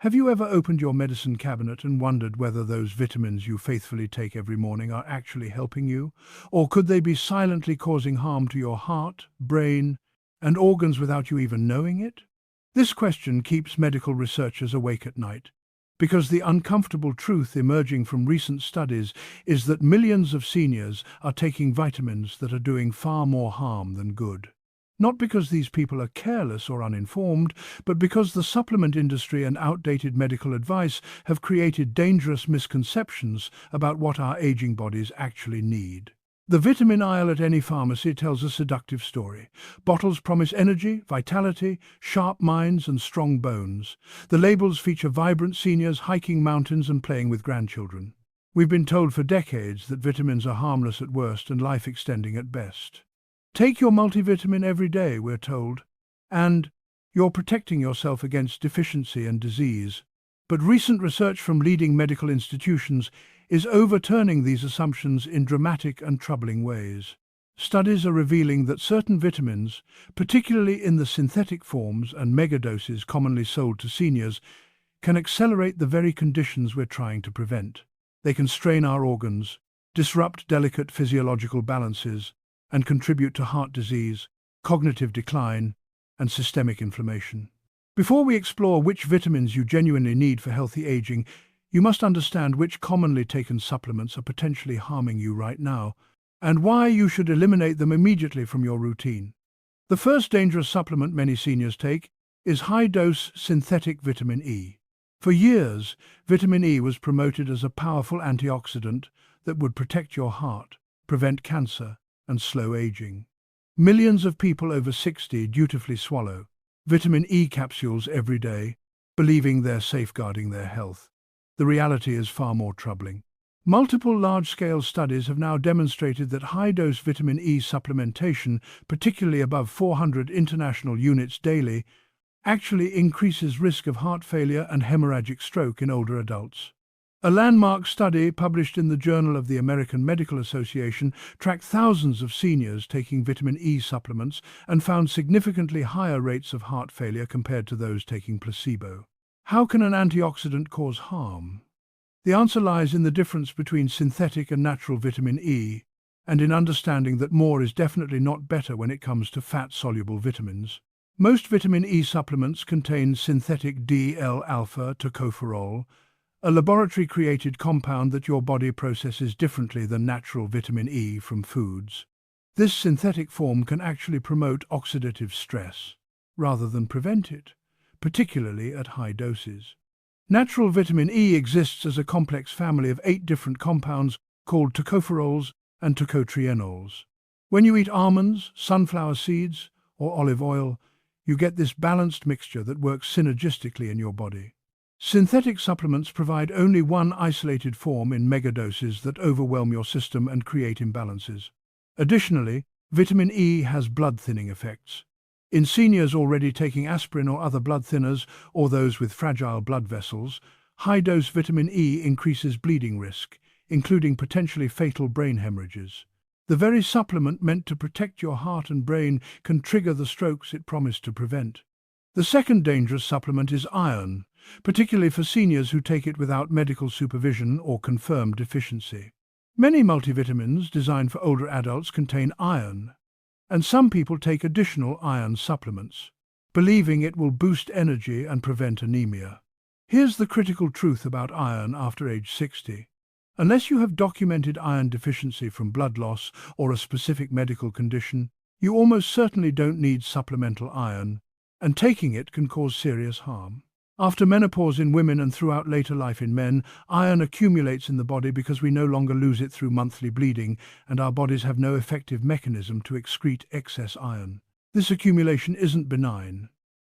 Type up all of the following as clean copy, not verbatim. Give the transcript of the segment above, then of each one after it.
Have you ever opened your medicine cabinet and wondered whether those vitamins you faithfully take every morning are actually helping you? Or could they be silently causing harm to your heart, brain, and organs without you even knowing it? This question keeps medical researchers awake at night, because the uncomfortable truth emerging from recent studies is that millions of seniors are taking vitamins that are doing far more harm than good. Not because these people are careless or uninformed, but because the supplement industry and outdated medical advice have created dangerous misconceptions about what our aging bodies actually need. The vitamin aisle at any pharmacy tells a seductive story. Bottles promise energy, vitality, sharp minds and strong bones. The labels feature vibrant seniors hiking mountains and playing with grandchildren. We've been told for decades that vitamins are harmless at worst and life-extending at best. Take your multivitamin every day, we're told, and you're protecting yourself against deficiency and disease. But recent research from leading medical institutions is overturning these assumptions in dramatic and troubling ways. Studies are revealing that certain vitamins, particularly in the synthetic forms and megadoses commonly sold to seniors, can accelerate the very conditions we're trying to prevent. They can strain our organs, disrupt delicate physiological balances, and contribute to heart disease, cognitive decline, and systemic inflammation. Before we explore which vitamins you genuinely need for healthy aging, you must understand which commonly taken supplements are potentially harming you right now, and why you should eliminate them immediately from your routine. The first dangerous supplement many seniors take is high-dose synthetic vitamin E. For years, vitamin E was promoted as a powerful antioxidant that would protect your heart, prevent cancer, and slow aging. Millions of people over 60 dutifully swallow vitamin E capsules every day, believing they're safeguarding their health. The reality is far more troubling. Multiple large-scale studies have now demonstrated that high-dose vitamin E supplementation, particularly above 400 international units daily, actually increases risk of heart failure and hemorrhagic stroke in older adults. A landmark study published in the Journal of the American Medical Association tracked thousands of seniors taking vitamin E supplements and found significantly higher rates of heart failure compared to those taking placebo. How can an antioxidant cause harm? The answer lies in the difference between synthetic and natural vitamin E, and in understanding that more is definitely not better when it comes to fat-soluble vitamins. Most vitamin E supplements contain synthetic D-L-alpha tocopherol, a laboratory-created compound that your body processes differently than natural vitamin E from foods. This synthetic form can actually promote oxidative stress, rather than prevent it, particularly at high doses. Natural vitamin E exists as a complex family of 8 different compounds called tocopherols and tocotrienols. When you eat almonds, sunflower seeds, or olive oil, you get this balanced mixture that works synergistically in your body. Synthetic supplements provide only one isolated form in megadoses that overwhelm your system and create imbalances. Additionally, vitamin E has blood-thinning effects. In seniors already taking aspirin or other blood thinners, or those with fragile blood vessels, high-dose vitamin E increases bleeding risk, including potentially fatal brain hemorrhages. The very supplement meant to protect your heart and brain can trigger the strokes it promised to prevent. The second dangerous supplement is iron, particularly for seniors who take it without medical supervision or confirmed deficiency. Many multivitamins designed for older adults contain iron, and some people take additional iron supplements, believing it will boost energy and prevent anemia. Here's the critical truth about iron after age 60. Unless you have documented iron deficiency from blood loss or a specific medical condition, you almost certainly don't need supplemental iron, and taking it can cause serious harm. After menopause in women and throughout later life in men, iron accumulates in the body because we no longer lose it through monthly bleeding, and our bodies have no effective mechanism to excrete excess iron. This accumulation isn't benign.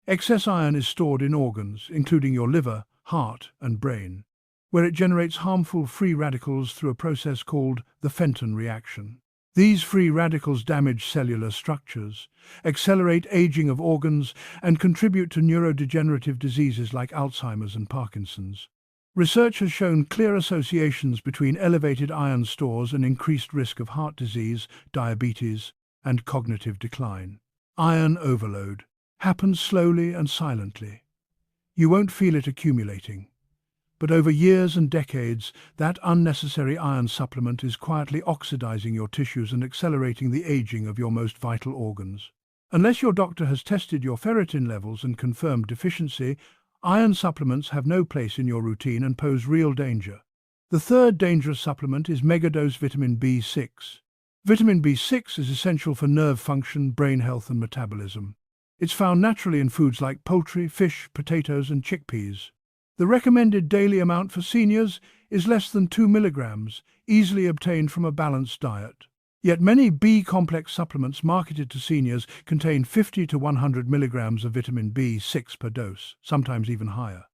Excess iron is stored in organs, including your liver, heart, and brain, where it generates harmful free radicals through a process called the Fenton reaction. These free radicals damage cellular structures, accelerate aging of organs, and contribute to neurodegenerative diseases like Alzheimer's and Parkinson's. Research has shown clear associations between elevated iron stores and increased risk of heart disease, diabetes, and cognitive decline. Iron overload happens slowly and silently. You won't feel it accumulating. But over years and decades, that unnecessary iron supplement is quietly oxidizing your tissues and accelerating the aging of your most vital organs. Unless your doctor has tested your ferritin levels and confirmed deficiency, iron supplements have no place in your routine and pose real danger. The third dangerous supplement is megadose vitamin B6. Vitamin B6 is essential for nerve function, brain health and metabolism. It's found naturally in foods like poultry, fish, potatoes and chickpeas. The recommended daily amount for seniors is less than 2 milligrams, easily obtained from a balanced diet. Yet many B-complex supplements marketed to seniors contain 50 to 100 milligrams of vitamin B6 per dose, sometimes even higher.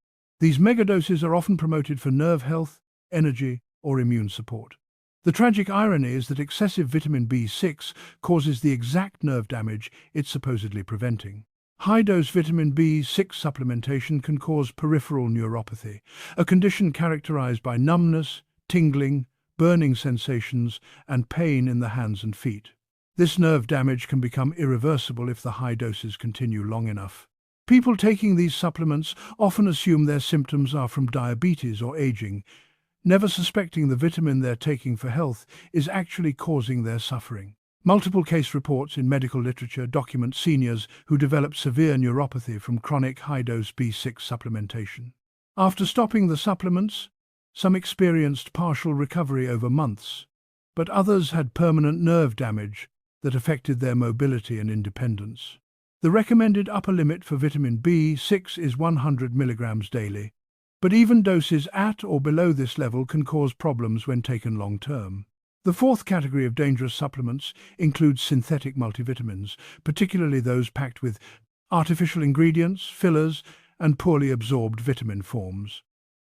These megadoses are often promoted for nerve health, energy, or immune support. The tragic irony is that excessive vitamin B6 causes the exact nerve damage it's supposedly preventing. High-dose vitamin B6 supplementation can cause peripheral neuropathy, a condition characterized by numbness, tingling, burning sensations, and pain in the hands and feet. This nerve damage can become irreversible if the high doses continue long enough. People taking these supplements often assume their symptoms are from diabetes or aging, never suspecting the vitamin they're taking for health is actually causing their suffering. Multiple case reports in medical literature document seniors who develop severe neuropathy from chronic high-dose B6 supplementation. After stopping the supplements, some experienced partial recovery over months, but others had permanent nerve damage that affected their mobility and independence. The recommended upper limit for vitamin B6 is 100 milligrams daily, but even doses at or below this level can cause problems when taken long-term. The fourth category of dangerous supplements includes synthetic multivitamins, particularly those packed with artificial ingredients, fillers, and poorly absorbed vitamin forms.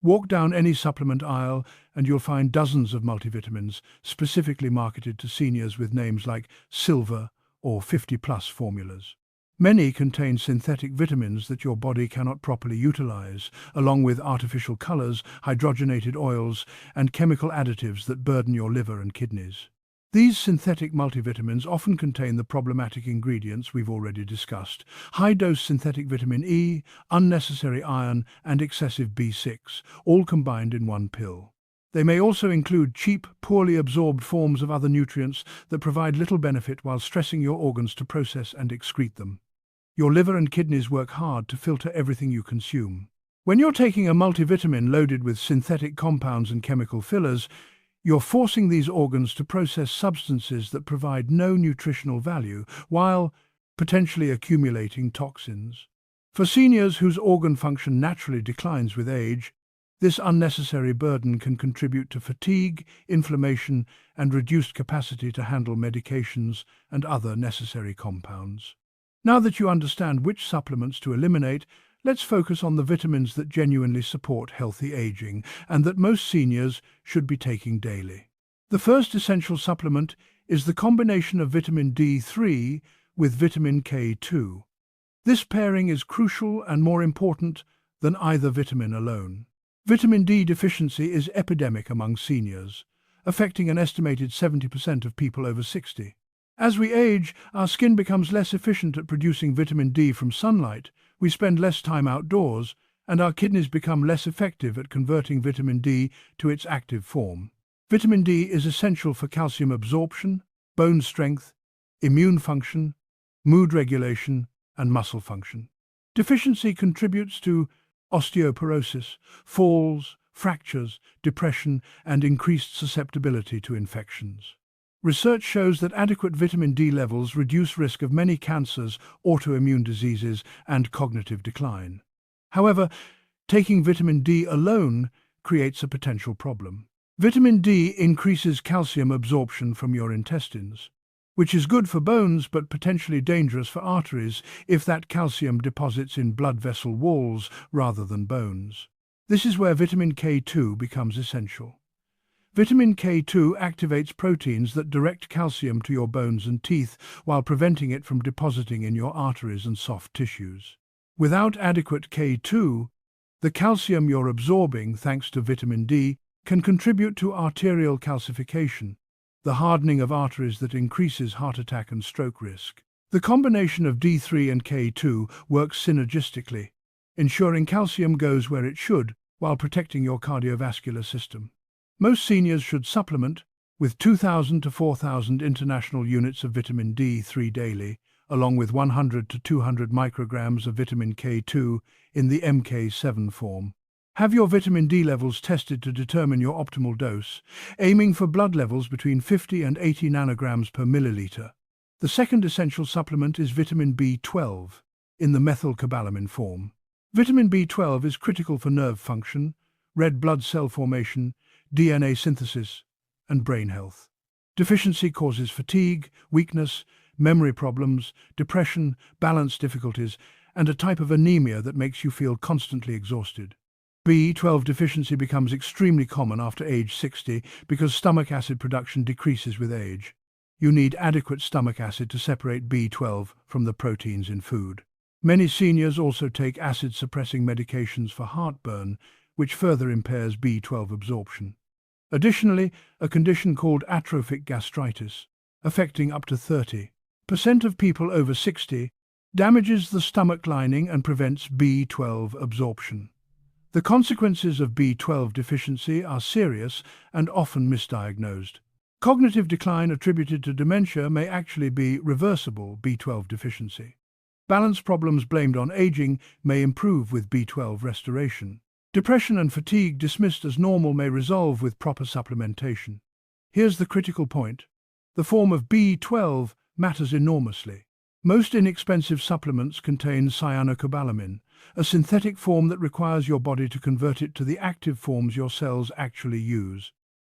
Walk down any supplement aisle and you'll find dozens of multivitamins specifically marketed to seniors with names like Silver or 50-plus formulas. Many contain synthetic vitamins that your body cannot properly utilize, along with artificial colors, hydrogenated oils, and chemical additives that burden your liver and kidneys. These synthetic multivitamins often contain the problematic ingredients we've already discussed: high-dose synthetic vitamin E, unnecessary iron, and excessive B6, all combined in one pill. They may also include cheap, poorly absorbed forms of other nutrients that provide little benefit while stressing your organs to process and excrete them. Your liver and kidneys work hard to filter everything you consume. When you're taking a multivitamin loaded with synthetic compounds and chemical fillers, you're forcing these organs to process substances that provide no nutritional value while potentially accumulating toxins. For seniors whose organ function naturally declines with age, this unnecessary burden can contribute to fatigue, inflammation, and reduced capacity to handle medications and other necessary compounds. Now that you understand which supplements to eliminate, let's focus on the vitamins that genuinely support healthy aging and that most seniors should be taking daily. The first essential supplement is the combination of vitamin D3 with vitamin K2. This pairing is crucial and more important than either vitamin alone. Vitamin D deficiency is epidemic among seniors, affecting an estimated 70% of people over 60. As we age, our skin becomes less efficient at producing vitamin D from sunlight, we spend less time outdoors, and our kidneys become less effective at converting vitamin D to its active form. Vitamin D is essential for calcium absorption, bone strength, immune function, mood regulation, and muscle function. Deficiency contributes to osteoporosis, falls, fractures, depression, and increased susceptibility to infections. Research shows that adequate vitamin D levels reduce risk of many cancers, autoimmune diseases, and cognitive decline. However, taking vitamin D alone creates a potential problem. Vitamin D increases calcium absorption from your intestines, which is good for bones but potentially dangerous for arteries if that calcium deposits in blood vessel walls rather than bones. This is where vitamin K2 becomes essential. Vitamin K2 activates proteins that direct calcium to your bones and teeth while preventing it from depositing in your arteries and soft tissues. Without adequate K2, the calcium you're absorbing, thanks to vitamin D, can contribute to arterial calcification, the hardening of arteries that increases heart attack and stroke risk. The combination of D3 and K2 works synergistically, ensuring calcium goes where it should while protecting your cardiovascular system. Most seniors should supplement with 2,000 to 4,000 international units of vitamin D3 daily, along with 100 to 200 micrograms of vitamin K2 in the MK7 form. Have your vitamin D levels tested to determine your optimal dose, aiming for blood levels between 50 and 80 nanograms per milliliter. The second essential supplement is vitamin B12 in the methylcobalamin form. Vitamin B12 is critical for nerve function, red blood cell formation, DNA synthesis, and brain health. Deficiency causes fatigue, weakness, memory problems, depression, balance difficulties, and a type of anemia that makes you feel constantly exhausted. B12 deficiency becomes extremely common after age 60 because stomach acid production decreases with age. You need adequate stomach acid to separate B12 from the proteins in food. Many seniors also take acid-suppressing medications for heartburn, which further impairs B12 absorption. Additionally, a condition called atrophic gastritis, affecting up to 30% of people over 60, damages the stomach lining and prevents B12 absorption. The consequences of B12 deficiency are serious and often misdiagnosed. Cognitive decline attributed to dementia may actually be reversible B12 deficiency. Balance problems blamed on aging may improve with B12 restoration. Depression and fatigue dismissed as normal may resolve with proper supplementation. Here's the critical point. The form of B12 matters enormously. Most inexpensive supplements contain cyanocobalamin, a synthetic form that requires your body to convert it to the active forms your cells actually use.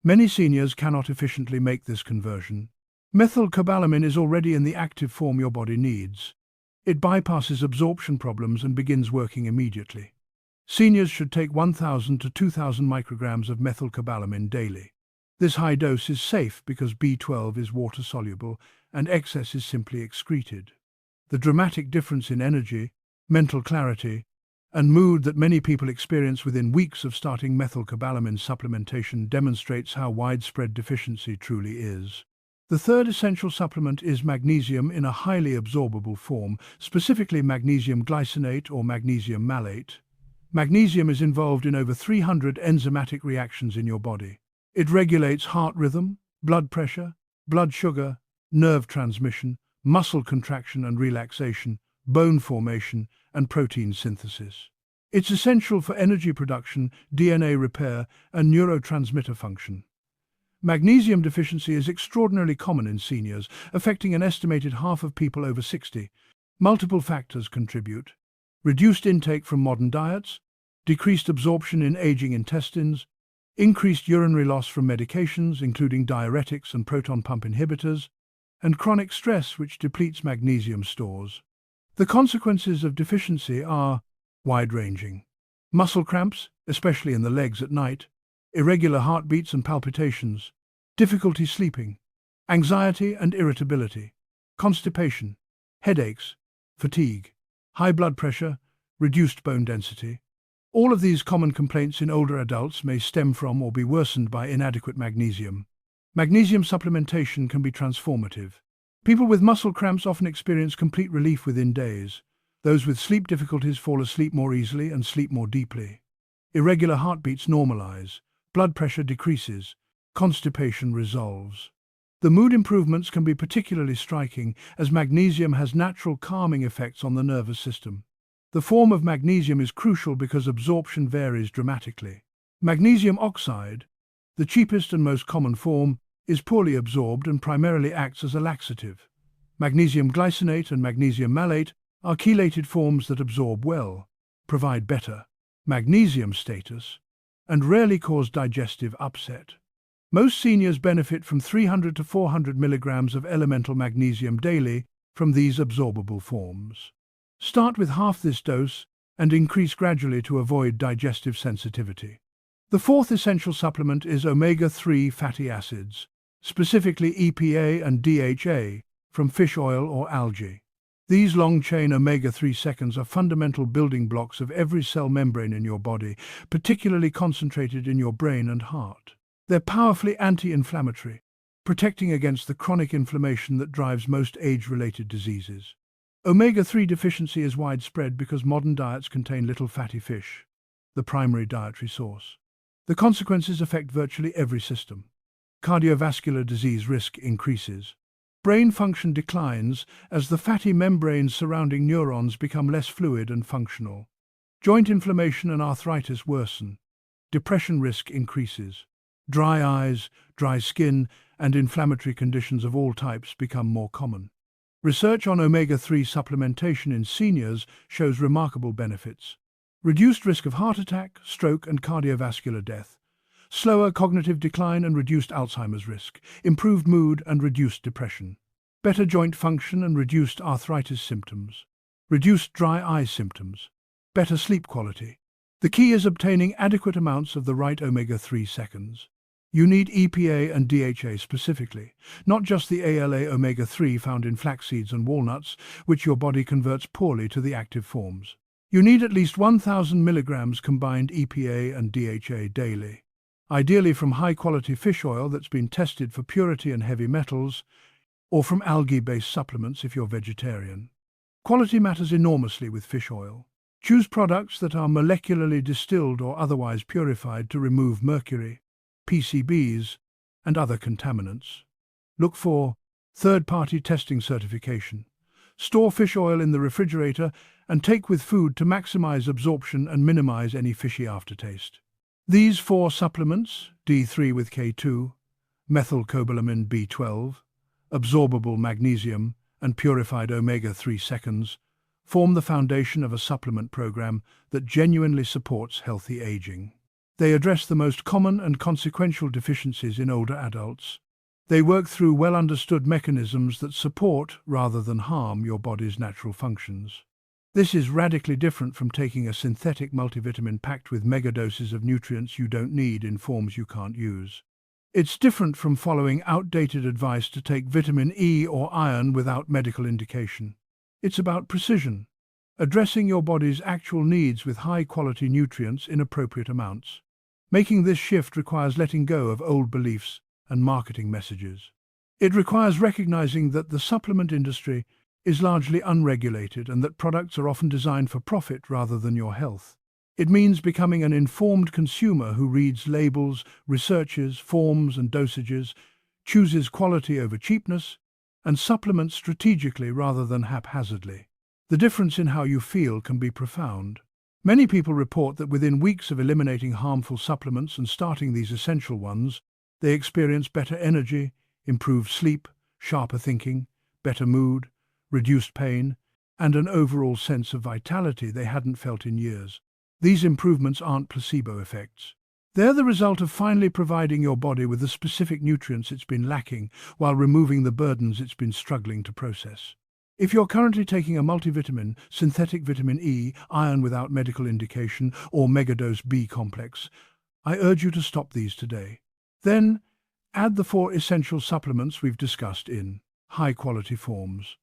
Many seniors cannot efficiently make this conversion. Methylcobalamin is already in the active form your body needs. It bypasses absorption problems and begins working immediately. Seniors should take 1,000 to 2,000 micrograms of methylcobalamin daily. This high dose is safe because B12 is water-soluble and excess is simply excreted. The dramatic difference in energy, mental clarity, and mood that many people experience within weeks of starting methylcobalamin supplementation demonstrates how widespread deficiency truly is. The third essential supplement is magnesium in a highly absorbable form, specifically magnesium glycinate or magnesium malate. Magnesium is involved in over 300 enzymatic reactions in your body. It regulates heart rhythm, blood pressure, blood sugar, nerve transmission, muscle contraction and relaxation, bone formation, and protein synthesis. It's essential for energy production, DNA repair, and neurotransmitter function. Magnesium deficiency is extraordinarily common in seniors, affecting an estimated half of people over 60. Multiple factors contribute: reduced intake from modern diets, decreased absorption in aging intestines, increased urinary loss from medications, including diuretics and proton pump inhibitors, and chronic stress, which depletes magnesium stores. The consequences of deficiency are wide-ranging. Muscle cramps, especially in the legs at night, irregular heartbeats and palpitations, difficulty sleeping, anxiety and irritability, constipation, headaches, fatigue, high blood pressure, reduced bone density. All of these common complaints in older adults may stem from or be worsened by inadequate magnesium. Magnesium supplementation can be transformative. People with muscle cramps often experience complete relief within days. Those with sleep difficulties fall asleep more easily and sleep more deeply. Irregular heartbeats normalize, blood pressure decreases, constipation resolves. The mood improvements can be particularly striking as magnesium has natural calming effects on the nervous system. The form of magnesium is crucial because absorption varies dramatically. Magnesium oxide, the cheapest and most common form, is poorly absorbed and primarily acts as a laxative. Magnesium glycinate and magnesium malate are chelated forms that absorb well, provide better magnesium status, and rarely cause digestive upset. Most seniors benefit from 300 to 400 milligrams of elemental magnesium daily from these absorbable forms. Start with half this dose and increase gradually to avoid digestive sensitivity. The fourth essential supplement is omega-3 fatty acids, specifically EPA and DHA, from fish oil or algae. These long-chain omega-3 seconds are fundamental building blocks of every cell membrane in your body, particularly concentrated in your brain and heart. They're powerfully anti-inflammatory, protecting against the chronic inflammation that drives most age-related diseases. Omega-3 deficiency is widespread because modern diets contain little fatty fish, the primary dietary source. The consequences affect virtually every system. Cardiovascular disease risk increases. Brain function declines as the fatty membranes surrounding neurons become less fluid and functional. Joint inflammation and arthritis worsen. Depression risk increases. Dry eyes, dry skin, and inflammatory conditions of all types become more common. Research on omega-3 supplementation in seniors shows remarkable benefits. Reduced risk of heart attack, stroke, and cardiovascular death. Slower cognitive decline and reduced Alzheimer's risk. Improved mood and reduced depression. Better joint function and reduced arthritis symptoms. Reduced dry eye symptoms. Better sleep quality. The key is obtaining adequate amounts of the right omega-3 seconds. You need EPA and DHA specifically, not just the ALA omega-3 found in flax seeds and walnuts, which your body converts poorly to the active forms. You need at least 1,000 milligrams combined EPA and DHA daily. Ideally from high-quality fish oil that's been tested for purity and heavy metals, or from algae-based supplements if you're vegetarian. Quality matters enormously with fish oil. Choose products that are molecularly distilled or otherwise purified to remove mercury, PCBs, and other contaminants. Look for third-party testing certification. Store fish oil in the refrigerator and take with food to maximize absorption and minimize any fishy aftertaste. These 4 supplements, D3 with K2, methylcobalamin B12, absorbable magnesium, and purified omega-3 seconds, form the foundation of a supplement program that genuinely supports healthy aging. They address the most common and consequential deficiencies in older adults. They work through well-understood mechanisms that support, rather than harm, your body's natural functions. This is radically different from taking a synthetic multivitamin packed with megadoses of nutrients you don't need in forms you can't use. It's different from following outdated advice to take vitamin E or iron without medical indication. It's about precision, addressing your body's actual needs with high-quality nutrients in appropriate amounts. Making this shift requires letting go of old beliefs and marketing messages. It requires recognizing that the supplement industry is largely unregulated and that products are often designed for profit rather than your health. It means becoming an informed consumer who reads labels, researches forms and dosages, chooses quality over cheapness, and supplements strategically rather than haphazardly. The difference in how you feel can be profound. Many people report that within weeks of eliminating harmful supplements and starting these essential ones, they experience better energy, improved sleep, sharper thinking, better mood, reduced pain, and an overall sense of vitality they hadn't felt in years. These improvements aren't placebo effects. They're the result of finally providing your body with the specific nutrients it's been lacking while removing the burdens it's been struggling to process. If you're currently taking a multivitamin, synthetic vitamin E, iron without medical indication, or megadose B complex, I urge you to stop these today. Then, add the 4 essential supplements we've discussed in high-quality forms.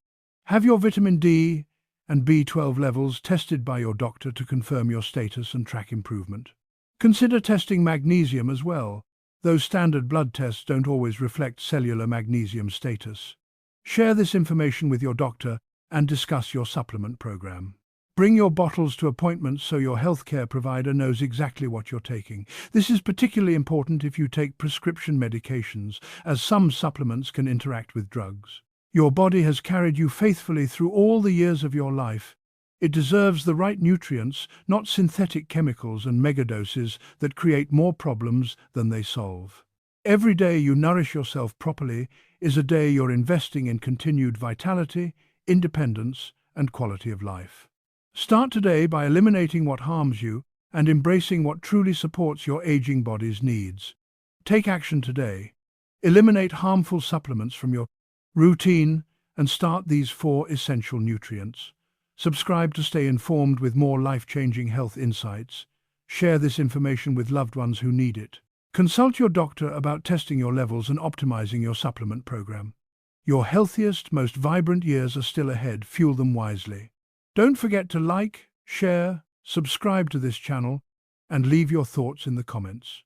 Have your vitamin D and B12 levels tested by your doctor to confirm your status and track improvement. Consider testing magnesium as well, though standard blood tests don't always reflect cellular magnesium status. Share this information with your doctor and discuss your supplement program. Bring your bottles to appointments so your healthcare provider knows exactly what you're taking. This is particularly important if you take prescription medications, as some supplements can interact with drugs. Your body has carried you faithfully through all the years of your life. It deserves the right nutrients, not synthetic chemicals and megadoses that create more problems than they solve. Every day you nourish yourself properly is a day you're investing in continued vitality, independence, and quality of life. Start today by eliminating what harms you and embracing what truly supports your aging body's needs. Take action today. Eliminate harmful supplements from your routine and start these 4 essential nutrients. Subscribe to stay informed with more life-changing health insights. Share this information with loved ones who need it. Consult your doctor about testing your levels and optimizing your supplement program. Your healthiest, most vibrant years are still ahead. Fuel them wisely. Don't forget to like, share, subscribe to this channel, and leave your thoughts in the comments.